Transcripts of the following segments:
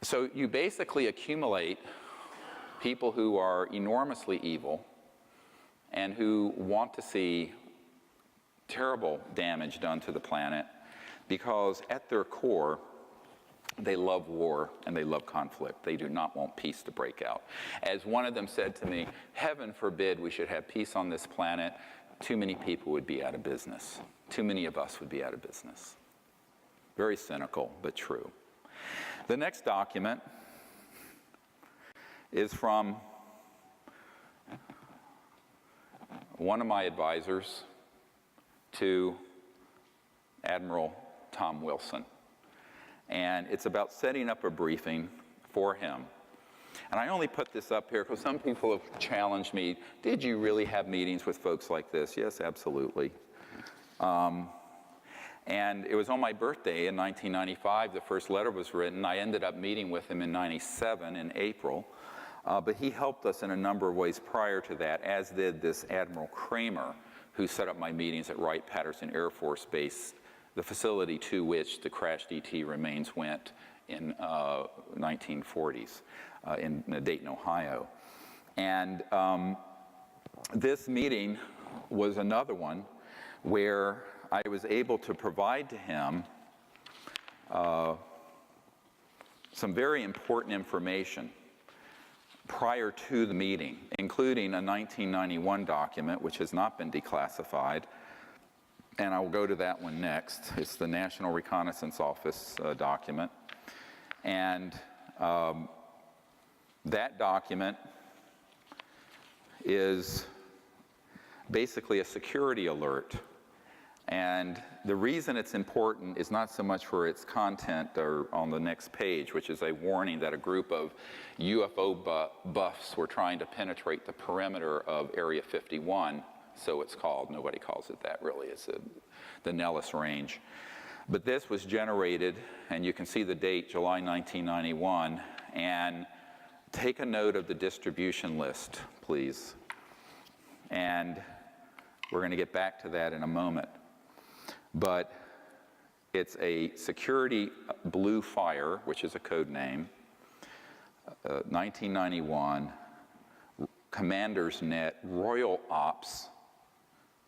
So you basically accumulate people who are enormously evil and who want to see terrible damage done to the planet because at their core, they love war and they love conflict. They do not want peace to break out. As one of them said to me, heaven forbid we should have peace on this planet. Too many people would be out of business. Too many of us would be out of business. Very cynical, but true. The next document is from one of my advisors to Admiral Tom Wilson. And it's about setting up a briefing for him. And I only put this up here because some people have challenged me, did you really have meetings with folks like this? Yes, absolutely. And it was on my birthday in 1995, the first letter was written. I ended up meeting with him in 97 in April. But he helped us in a number of ways prior to that, as did this Admiral Kramer, who set up my meetings at Wright-Patterson Air Force Base, the facility to which the crashed ET remains went in 1940s in Dayton, Ohio. And this meeting was another one where I was able to provide to him some very important information prior to the meeting, including a 1991 document, which has not been declassified, and I'll go to that one next. It's the National Reconnaissance Office document. And that document is basically a security alert. And the reason it's important is not so much for its content or on the next page, which is a warning that a group of UFO buffs were trying to penetrate the perimeter of Area 51, so it's called. Nobody calls it that really. It's the Nellis Range. But this was generated, and you can see the date, July 1991, and take a note of the distribution list, please. And we're going to get back to that in a moment. But it's a security blue fire, which is a code name, 1991, Commander's Net, Royal Ops,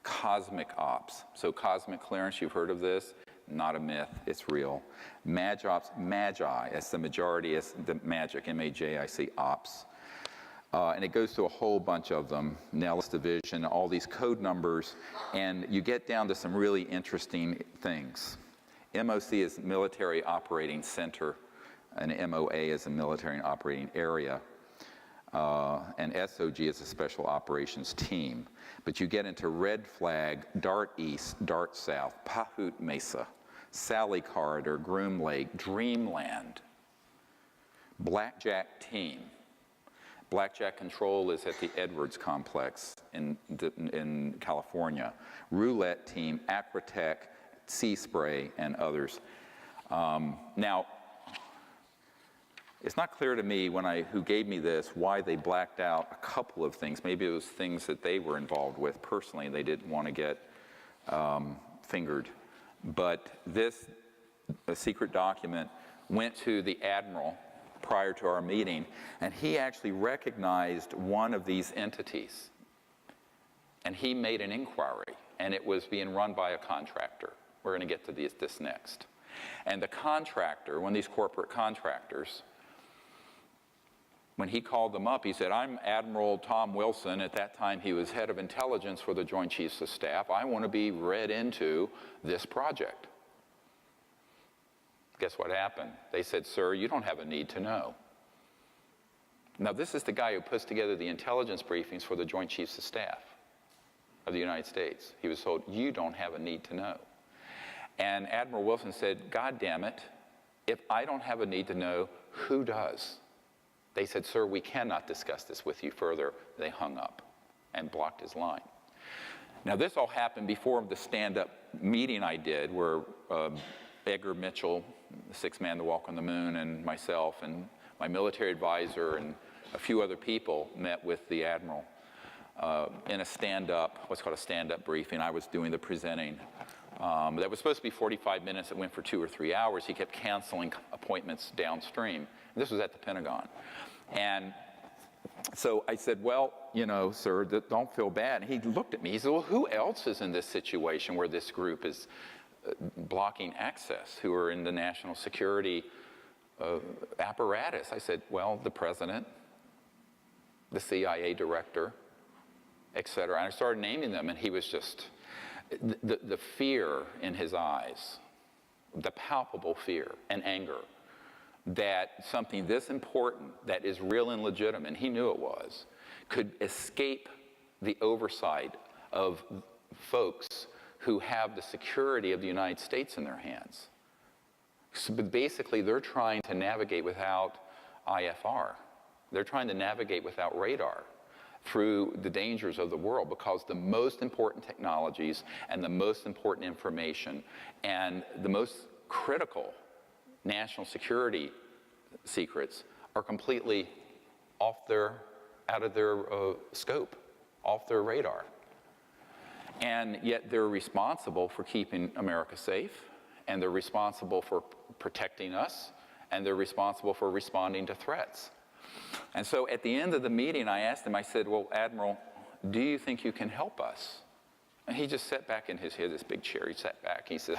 Cosmic Ops. So cosmic clearance, you've heard of this? Not a myth, it's real. Magi Ops, Magi, as the majority is the magic, M-A-J-I-C, Ops. And it goes through a whole bunch of them, Nellis Division, all these code numbers, and you get down to some really interesting things. MOC is Military Operating Center, and MOA is a Military Operating Area, and SOG is a Special Operations Team. But you get into Red Flag, Dart East, Dart South, Pahut Mesa, Sally Corridor, Groom Lake, Dreamland, Blackjack Team. Blackjack Control is at the Edwards Complex in California. Roulette Team, Aquatech, Sea Spray, and others. Now, it's not clear to me who gave me this why they blacked out a couple of things. Maybe it was things that they were involved with personally and they didn't want to get fingered. But this secret document went to the Admiral prior to our meeting, and he actually recognized one of these entities. And he made an inquiry, and it was being run by a contractor. We're going to get to this next. And the contractor, one of these corporate contractors, when he called them up, he said, I'm Admiral Tom Wilson. At that time, he was head of intelligence for the Joint Chiefs of Staff. I want to be read into this project. Guess what happened? They said, sir, you don't have a need to know. Now, this is the guy who puts together the intelligence briefings for the Joint Chiefs of Staff of the United States. He was told, you don't have a need to know. And Admiral Wilson said, God damn it, if I don't have a need to know, who does? They said, sir, we cannot discuss this with you further. They hung up and blocked his line. Now, this all happened before the stand-up meeting I did where Edgar Mitchell, the sixth man to walk on the moon, and myself and my military advisor and a few other people met with the Admiral in a stand-up, what's called a stand-up briefing. I was doing the presenting that was supposed to be 45 minutes. It went for 2 or 3 hours. He kept canceling appointments downstream. This was at the Pentagon. And so I said, well, you know, sir, don't feel bad. And he looked at me. He said, well, who else is in this situation where this group is blocking access, who are in the national security apparatus? I said, well, the president, the CIA director, et cetera. And I started naming them, and he was just, the fear in his eyes, the palpable fear and anger that something this important, that is real and legitimate, and he knew it was, could escape the oversight of folks who have the security of the United States in their hands. So basically, they're trying to navigate without IFR. They're trying to navigate without radar through the dangers of the world, because the most important technologies and the most important information and the most critical national security secrets are completely out of their scope, off their radar. And yet they're responsible for keeping America safe, and they're responsible for protecting us, and they're responsible for responding to threats. And so at the end of the meeting, I asked him, I said, well, Admiral, do you think you can help us? And he just sat back in his head, this big chair. He sat back. He said,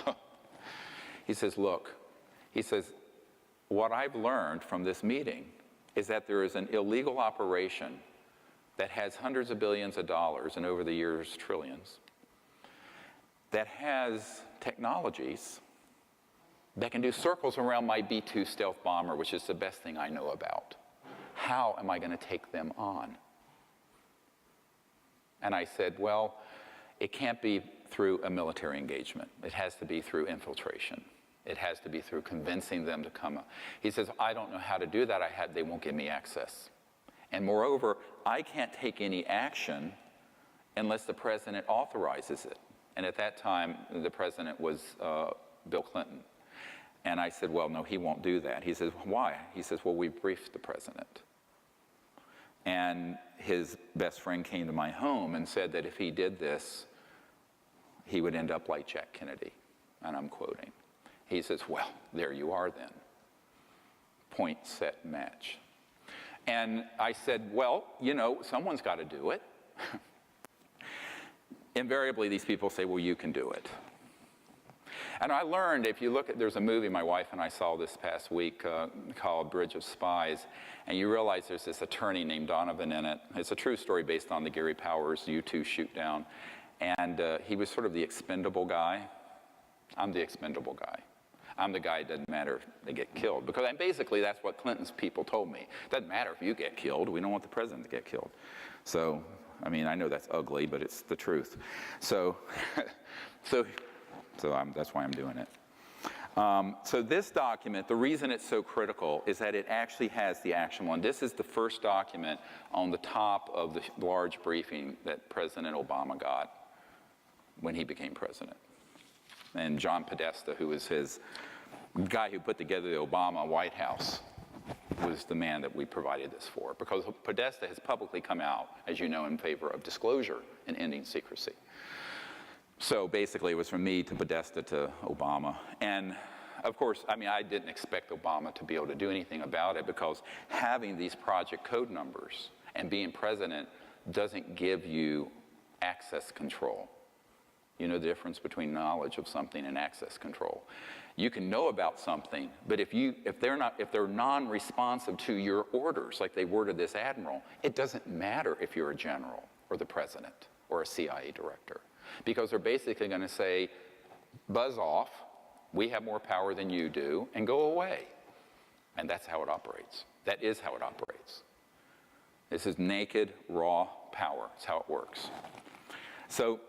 he says, look, he says, what I've learned from this meeting is that there is an illegal operation that has hundreds of billions of dollars, and over the years, trillions, that has technologies that can do circles around my B-2 stealth bomber, which is the best thing I know about. How am I going to take them on? And I said, well, it can't be through a military engagement. It has to be through infiltration. It has to be through convincing them to come. He says, I don't know how to do that. They won't give me access. And moreover, I can't take any action unless the president authorizes it. And at that time, the president was Bill Clinton. And I said, well, no, he won't do that. He says, why? He says, well, we briefed the president. And his best friend came to my home and said that if he did this, he would end up like Jack Kennedy. And I'm quoting. He says, well, there you are then. Point, set, match. And I said, well, you know, someone's got to do it. Invariably, these people say, well, you can do it. And I learned, if you look at, there's a movie my wife and I saw this past week called Bridge of Spies, and you realize there's this attorney named Donovan in it. It's a true story based on the Gary Powers U-2 shoot down. And he was sort of the expendable guy. I'm the expendable guy. I'm the guy, it doesn't matter if they get killed. Because basically that's what Clinton's people told me. It doesn't matter if you get killed. We don't want the president to get killed. So, I mean, I know that's ugly, but it's the truth. So that's why I'm doing it. So this document, the reason it's so critical is that it actually has the action one. This is the first document on the top of the large briefing that President Obama got when he became president. And John Podesta, who was his guy who put together the Obama White House, was the man that we provided this for. Because Podesta has publicly come out, as you know, in favor of disclosure and ending secrecy. So basically, it was from me to Podesta to Obama. And of course, I mean, I didn't expect Obama to be able to do anything about it, because having these project code numbers and being president doesn't give you access control. You know the difference between knowledge of something and access control. You can know about something, but if they're non-responsive to your orders, like they were to this admiral, it doesn't matter if you're a general or the president or a CIA director. Because they're basically going to say, buzz off, we have more power than you do, and go away. And that's how it operates. That is how it operates. This is naked, raw power. That's how it works. So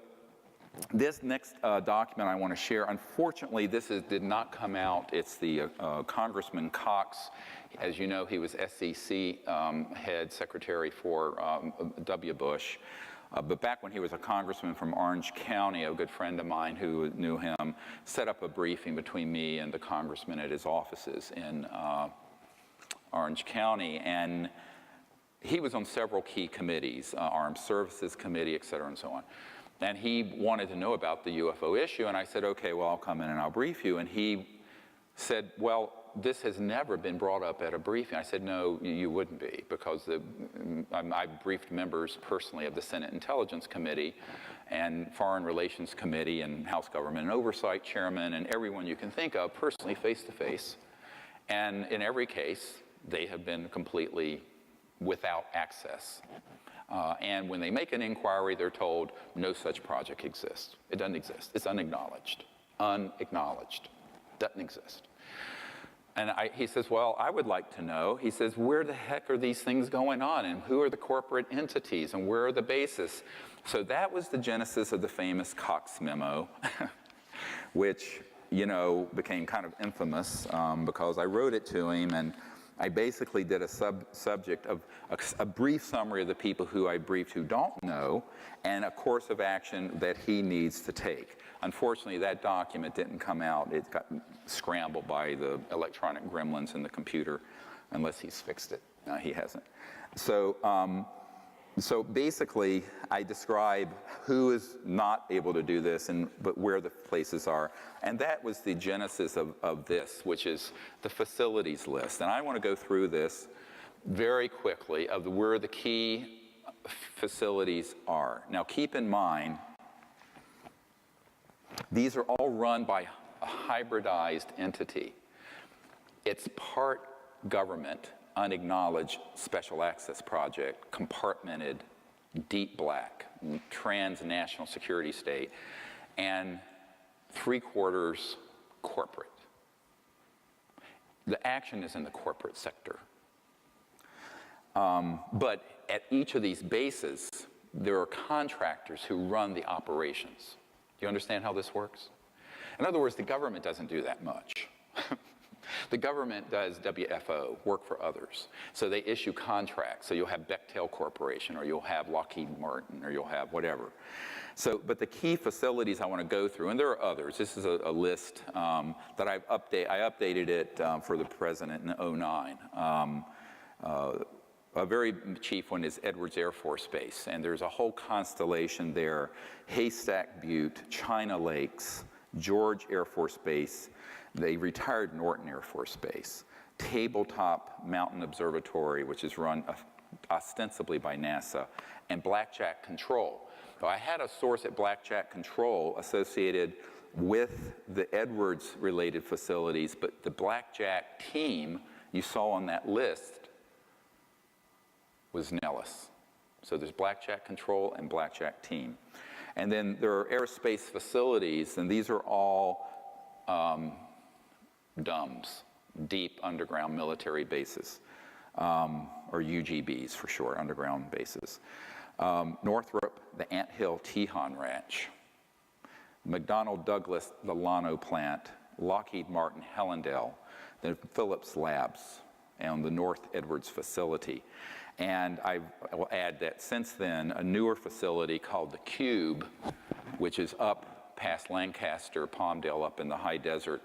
this next document I want to share, unfortunately, did not come out. It's the Congressman Cox. As you know, he was SEC head secretary for W. Bush. But back when he was a congressman from Orange County, a good friend of mine who knew him set up a briefing between me and the congressman at his offices in Orange County. And he was on several key committees, Armed Services Committee, et cetera, and so on. And he wanted to know about the UFO issue, and I said, okay, well, I'll come in and I'll brief you. And he said, well, this has never been brought up at a briefing. I said, no, you wouldn't be, because I briefed members personally of the Senate Intelligence Committee and Foreign Relations Committee and House Government and Oversight Chairman and everyone you can think of personally, face to face. And in every case, they have been completely without access. And when they make an inquiry, they're told no such project exists. It doesn't exist. It's unacknowledged. Unacknowledged. Doesn't exist. And he says, well, I would like to know. He says, where the heck are these things going on? And who are the corporate entities? And where are the bases? So that was the genesis of the famous Cox memo, which, you know, became kind of infamous because I wrote it to him, and I basically did a subject of a brief summary of the people who I briefed who don't know, and a course of action that he needs to take. Unfortunately, that document didn't come out. It got scrambled by the electronic gremlins in the computer, unless he's fixed it. No, he hasn't. So basically, I describe who is not able to do this, but where the places are. And that was the genesis of this, which is the facilities list. And I want to go through this very quickly of where the key facilities are. Now, keep in mind, these are all run by a hybridized entity. It's part government, unacknowledged special access project, compartmented, deep black, transnational security state, and 3/4 corporate. The action is in the corporate sector. But at each of these bases, there are contractors who run the operations. Do you understand how this works? In other words, the government doesn't do that much. The government does WFO, work for others. So they issue contracts. So you'll have Bechtel Corporation, or you'll have Lockheed Martin, or you'll have whatever. So, but the key facilities I want to go through, and there are others. This is a list that I updated it for the president in 2009. A very chief one is Edwards Air Force Base, and there's a whole constellation there. Haystack Butte, China Lakes, George Air Force Base, the retired Norton Air Force Base, Tabletop Mountain Observatory, which is run ostensibly by NASA, and Blackjack Control. So I had a source at Blackjack Control associated with the Edwards-related facilities, but the Blackjack team you saw on that list was Nellis. So there's Blackjack Control and Blackjack Team. And then there are airspace facilities, and these are all DUMBs, Deep Underground Military Bases, or UGBs for short, underground bases. Northrop, the Anthill Tejon Ranch, McDonnell Douglas, the Llano Plant, Lockheed Martin, Hellendale, then Phillips Labs, and the North Edwards facility. And I will add that since then, a newer facility called the Cube, which is up past Lancaster, Palmdale, up in the high desert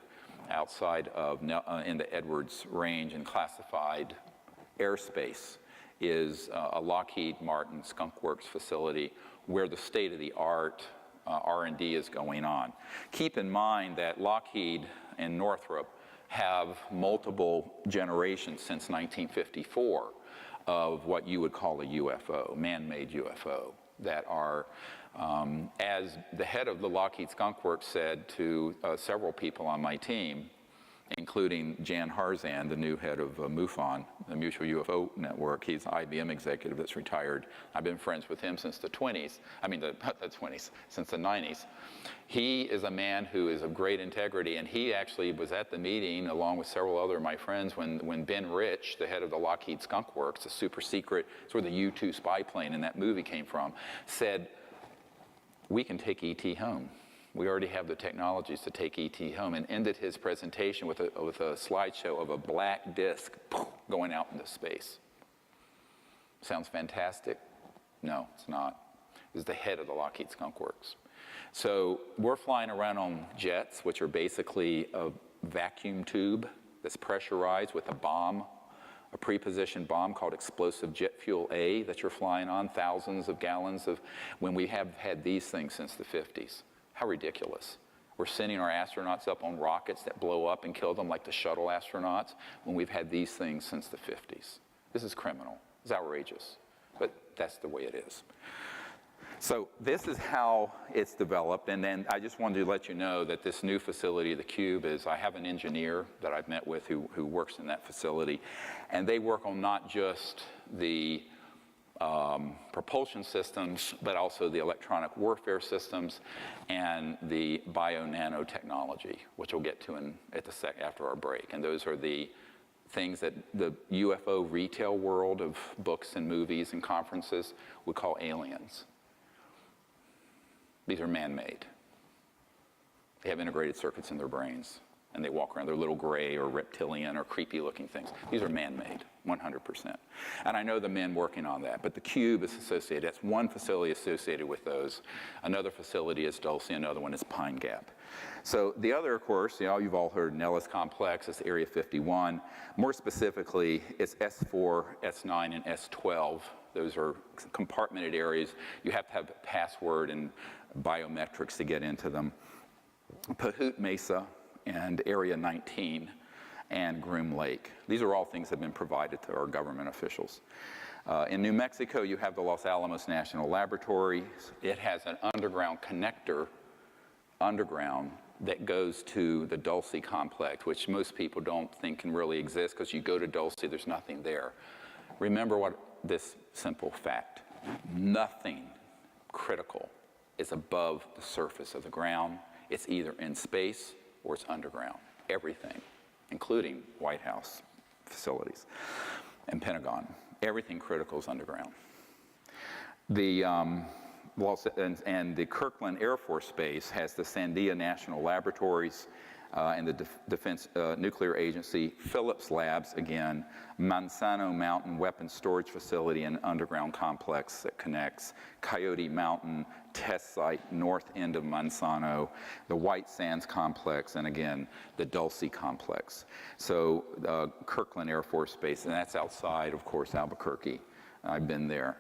outside of, in the Edwards Range and classified airspace, is a Lockheed Martin Skunk Works facility where the state-of-the-art R&D is going on. Keep in mind that Lockheed and Northrop have multiple generations since 1954 of what you would call a UFO, man-made UFO, that are, as the head of the Lockheed Skunk Works said to several people on my team, including Jan Harzan, the new head of MUFON, the Mutual UFO Network. He's an IBM executive that's retired. I've been friends with him since the 20s, since the 90s. He is a man who is of great integrity, and he actually was at the meeting along with several other of my friends when Ben Rich, the head of the Lockheed Skunk Works, a super secret, it's where the U-2 spy plane in that movie came from, said, we can take ET home. We already have the technologies to take ET home, and ended his presentation with a slideshow of a black disc going out into space. Sounds fantastic? No, it's not. It's the head of the Lockheed Skunk Works. So we're flying around on jets, which are basically a vacuum tube that's pressurized with a bomb a pre-positioned bomb called explosive jet fuel A that you're flying on, thousands of gallons of, when we have had these things since the 50s. How ridiculous. We're sending our astronauts up on rockets that blow up and kill them like the shuttle astronauts when we've had these things since the 50s. This is criminal. It's outrageous. But that's the way it is. So this is how it's developed, and then I just wanted to let you know that this new facility, the Cube, is, I have an engineer that I've met with who works in that facility, and they work on not just the propulsion systems, but also the electronic warfare systems and the bio-nanotechnology, which we'll get to after our break. And those are the things that the UFO retail world of books and movies and conferences would call aliens. These are man-made. They have integrated circuits in their brains, and they walk around. They're little gray or reptilian or creepy-looking things. These are man-made, 100%. And I know the men working on that, but the Cube is associated. That's one facility associated with those. Another facility is Dulce, another one is Pine Gap. So the other, of course, you've all heard Nellis Complex, it's Area 51. More specifically, it's S4, S9, and S12. Those are compartmented areas. You have to have a password and biometrics to get into them. Pahut Mesa and Area 19 and Groom Lake. These are all things that have been provided to our government officials. In New Mexico, you have the Los Alamos National Laboratory. It has an underground connector, that goes to the Dulce complex, which most people don't think can really exist because you go to Dulce, there's nothing there. Remember this simple fact. Nothing critical is above the surface of the ground. It's either in space or it's underground. Everything, including White House facilities and Pentagon. Everything critical is underground. The Kirkland Air Force Base has the Sandia National Laboratories and the Defense Nuclear Agency, Phillips Labs again, Manzano Mountain Weapons Storage Facility and underground complex that connects, Coyote Mountain Test Site, north end of Manzano, the White Sands Complex, and again, the Dulce Complex. So Kirkland Air Force Base, and that's outside, of course, Albuquerque. I've been there.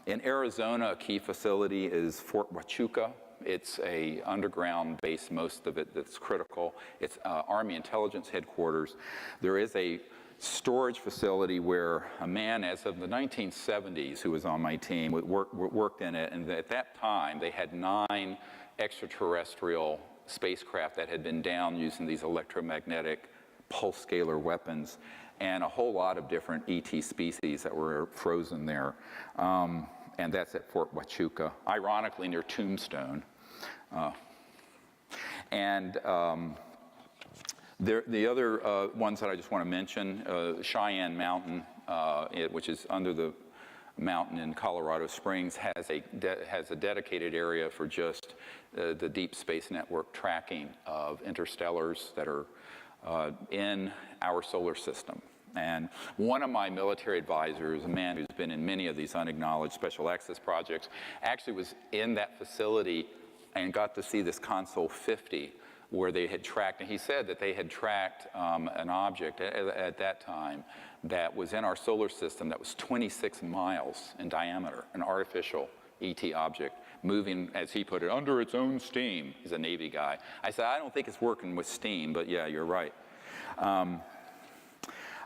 In Arizona, a key facility is Fort Huachuca. It's a underground base, most of it, that's critical. It's Army Intelligence Headquarters. There is a storage facility where a man, as of the 1970s, who was on my team, worked in it, and at that time, they had 9 extraterrestrial spacecraft that had been down using these electromagnetic pulse scalar weapons, and a whole lot of different ET species that were frozen there. And that's at Fort Huachuca, ironically near Tombstone. The other ones that I just want to mention, Cheyenne Mountain, which is under the mountain in Colorado Springs, has a dedicated area for just the Deep Space Network tracking of interstellars that are in our solar system. And one of my military advisors, a man who's been in many of these unacknowledged special access projects, actually was in that facility and got to see this Console 50 where they had tracked, and he said that they had tracked an object at that time that was in our solar system that was 26 miles in diameter, an artificial ET object, moving, as he put it, under its own steam. He's a Navy guy. I said, I don't think it's working with steam, but yeah, you're right.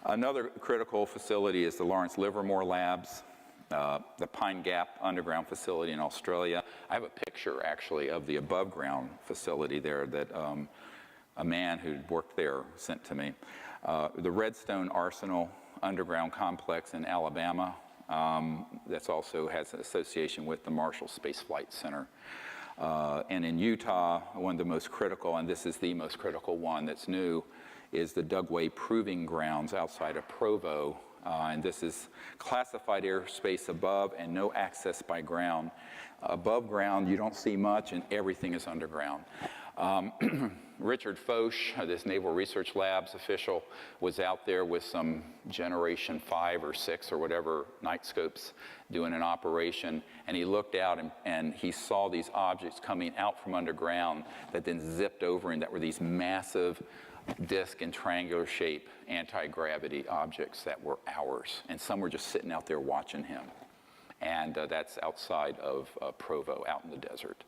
Another critical facility is the Lawrence Livermore Labs, the Pine Gap underground facility in Australia. I have a picture, actually, of the above-ground facility there that a man who worked there sent to me. The Redstone Arsenal underground complex in Alabama, that also has an association with the Marshall Space Flight Center. And in Utah, one of the most critical, and this is the most critical one that's new, is the Dugway Proving Grounds outside of Provo. And this is classified airspace above and no access by ground. Above ground, you don't see much, and everything is underground. Richard Foch, this Naval Research Labs official, was out there with some Generation 5 or 6 or whatever night scopes doing an operation, and he looked out and he saw these objects coming out from underground that then zipped over, and that were these massive disc and triangular shape anti-gravity objects that were ours, and some were just sitting out there watching him. And that's outside of Provo, out in the desert.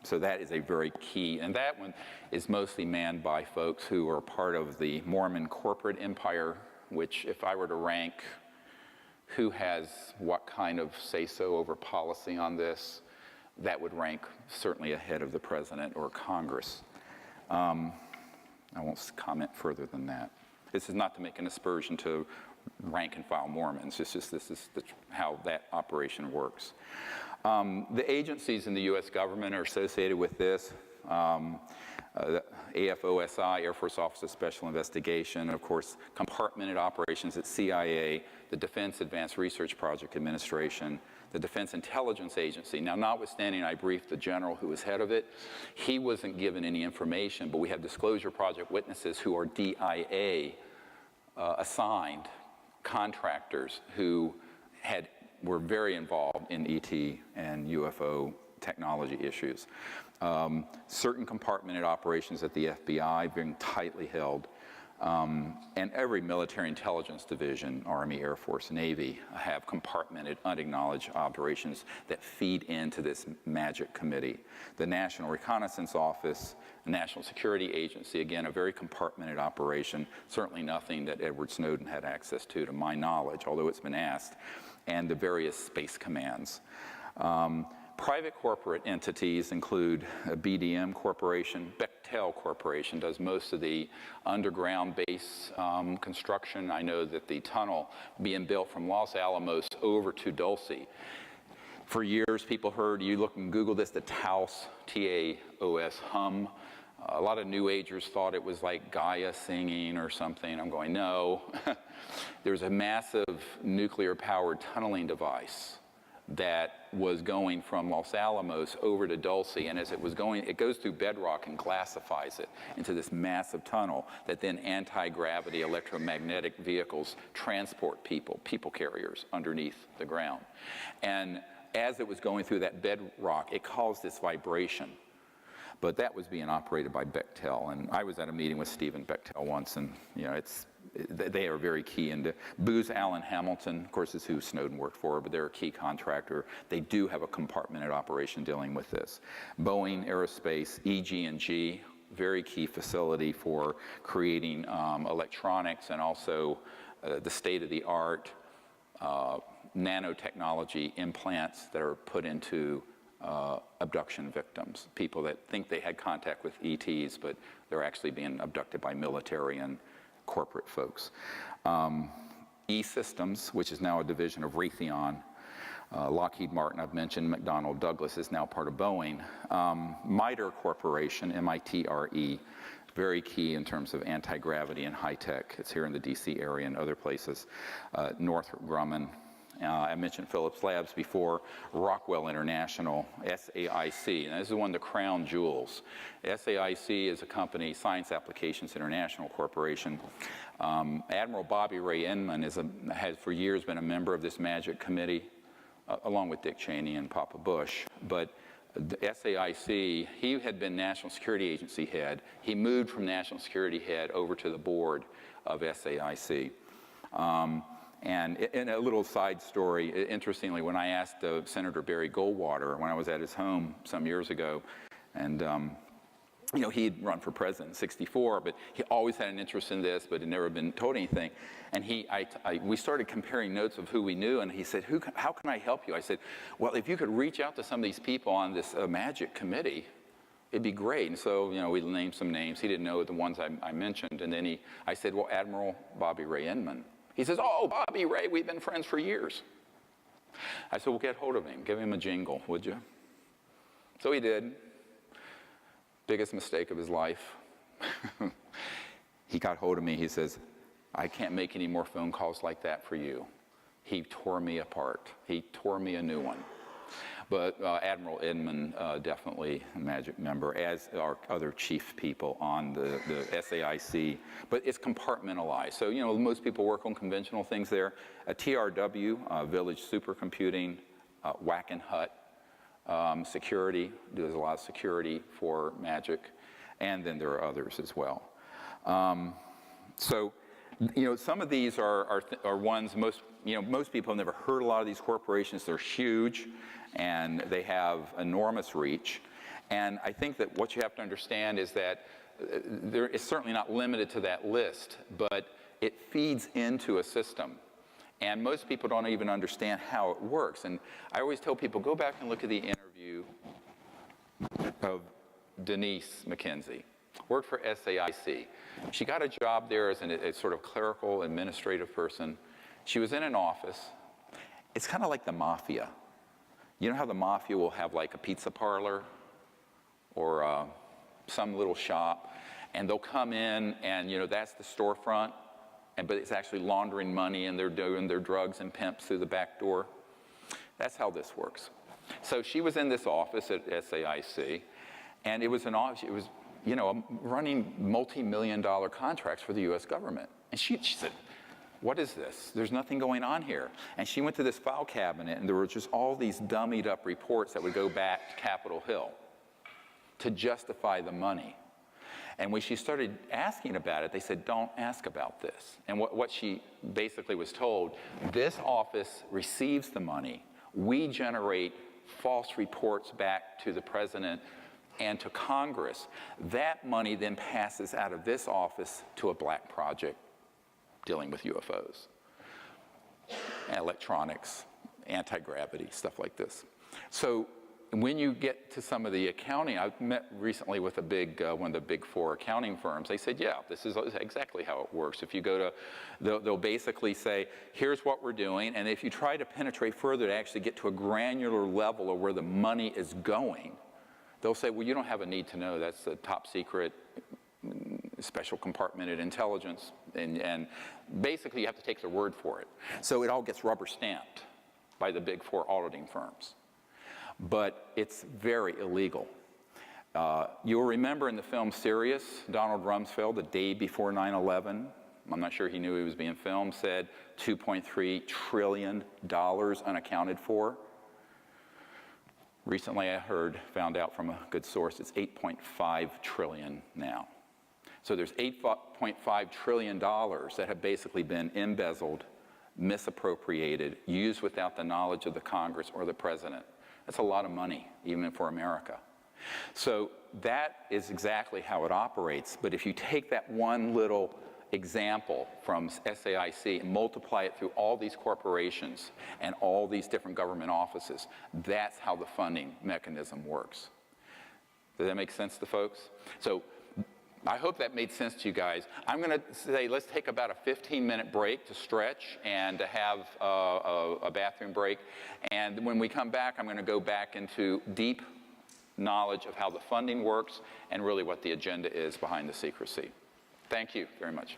So that is a very key, and that one is mostly manned by folks who are part of the Mormon corporate empire, which if I were to rank who has what kind of say-so over policy on this, that would rank certainly ahead of the president or Congress. I won't comment further than that. This is not to make an aspersion to rank and file Mormons. It's just this is how that operation works. The agencies in the U.S. government are associated with this. The AFOSI, Air Force Office of Special Investigation, of course, compartmented operations at CIA, the Defense Advanced Research Project Administration, the Defense Intelligence Agency. Now, notwithstanding, I briefed the general who was head of it. He wasn't given any information, but we have Disclosure Project witnesses who are DIA assigned contractors who were very involved in ET and UFO technology issues. Certain compartmented operations at the FBI being tightly held, and every military intelligence division, Army, Air Force, Navy, have compartmented, unacknowledged operations that feed into this magic committee. The National Reconnaissance Office, the National Security Agency, again, a very compartmented operation, certainly nothing that Edward Snowden had access to my knowledge, although it's been asked, and the various space commands. Private corporate entities include BDM Corporation. Bechtel Corporation does most of the underground base construction. I know that the tunnel being built from Los Alamos over to Dulce. For years, people heard, you look and Google this, the Taos, T-A-O-S, hum. A lot of New Agers thought it was like Gaia singing or something. I'm going, no. There's a massive nuclear-powered tunneling device that was going from Los Alamos over to Dulce, and as it was going, it goes through bedrock and glassifies it into this massive tunnel that then anti-gravity electromagnetic vehicles transport people carriers underneath the ground. And as it was going through that bedrock, it caused this vibration. But that was being operated by Bechtel, and I was at a meeting with Stephen Bechtel once, and you know, they are very key. And Booz Allen Hamilton, of course, is who Snowden worked for, but they're a key contractor. They do have a compartmented operation dealing with this. Boeing Aerospace, EG&G, very key facility for creating electronics and also the state-of-the-art nanotechnology implants that are put into abduction victims, people that think they had contact with ETs, but they're actually being abducted by military and corporate folks. E-Systems, which is now a division of Raytheon. Lockheed Martin, I've mentioned. McDonnell Douglas is now part of Boeing. MITRE Corporation, M-I-T-R-E, very key in terms of anti-gravity and high-tech. It's here in the DC area and other places. Northrop Grumman. I mentioned Phillips Labs before, Rockwell International, SAIC, and this is one of the crown jewels. SAIC is a company, Science Applications International Corporation. Admiral Bobby Ray Inman has for years been a member of this magic committee, along with Dick Cheney and Papa Bush. But the SAIC, he had been National Security Agency head. He moved from National Security head over to the board of SAIC. And in a little side story, interestingly, when I asked Senator Barry Goldwater when I was at his home some years ago, and you know, he'd run for president in '64, but he always had an interest in this, but had never been told anything. And we started comparing notes of who we knew, and he said, how can I help you? I said, well, if you could reach out to some of these people on this magic committee, it'd be great. And so, you know, we named some names. He didn't know the ones I mentioned, and then I said, well, Admiral Bobby Ray Inman. He says, oh, Bobby Ray, we've been friends for years. I said, well, get hold of him. Give him a jingle, would you? So he did. Biggest mistake of his life. He got hold of me. He says, I can't make any more phone calls like that for you. He tore me apart. He tore me a new one. But Admiral Inman, definitely a magic member, as are other chief people on the SAIC. But it's compartmentalized. So, you know, most people work on conventional things there. TRW, Village Supercomputing, Wackenhut Security, does a lot of security for magic. And then there are others as well. So, some of these are ones most people have never heard. A lot of these corporations, they're huge, and they have enormous reach. And I think that what you have to understand is that it's certainly not limited to that list, but it feeds into a system. And most people don't even understand how it works. And I always tell people, go back and look at the interview of Denise McKenzie. Worked for SAIC. She got a job there as a sort of clerical administrative person. She was in an office. It's kind of like the mafia. You know how the mafia will have like a pizza parlor or some little shop, and they'll come in and that's the storefront, but it's actually laundering money, and they're doing their drugs and pimps through the back door. That's how this works. So she was in this office at SAIC, and it was an office. It was running multi-million-dollar contracts for the U.S. government. And she said, what is this? There's nothing going on here. And she went to this file cabinet, and there were just all these dummied up reports that would go back to Capitol Hill to justify the money. And when she started asking about it, they said, don't ask about this. And what she basically was told, this office receives the money. We generate false reports back to the president and to Congress. That money then passes out of this office to a black project dealing with UFOs, electronics, anti-gravity, stuff like this. So when you get to some of the accounting, I met recently with one of the big 4 accounting firms. They said, yeah, this is exactly how it works. If you go to, they'll basically say, here's what we're doing, and if you try to penetrate further to actually get to a granular level of where the money is going, they'll say, well, you don't have a need to know. That's a top secret, special compartmented intelligence. And basically, you have to take their word for it. So it all gets rubber stamped by the big 4 auditing firms. But it's very illegal. You'll remember in the film Sirius, Donald Rumsfeld, the day before 9/11, I'm not sure he knew he was being filmed, said $2.3 trillion unaccounted for. Recently, I found out from a good source, it's $8.5 trillion now. So there's $8.5 trillion that have basically been embezzled, misappropriated, used without the knowledge of the Congress or the president. That's a lot of money, even for America. So that is exactly how it operates. But if you take that one little example from SAIC and multiply it through all these corporations and all these different government offices, that's how the funding mechanism works. Does that make sense to folks? So I hope that made sense to you guys. I'm going to say let's take about a 15-minute break to stretch and to have a bathroom break. And when we come back, I'm going to go back into deep knowledge of how the funding works and really what the agenda is behind the secrecy. Thank you very much.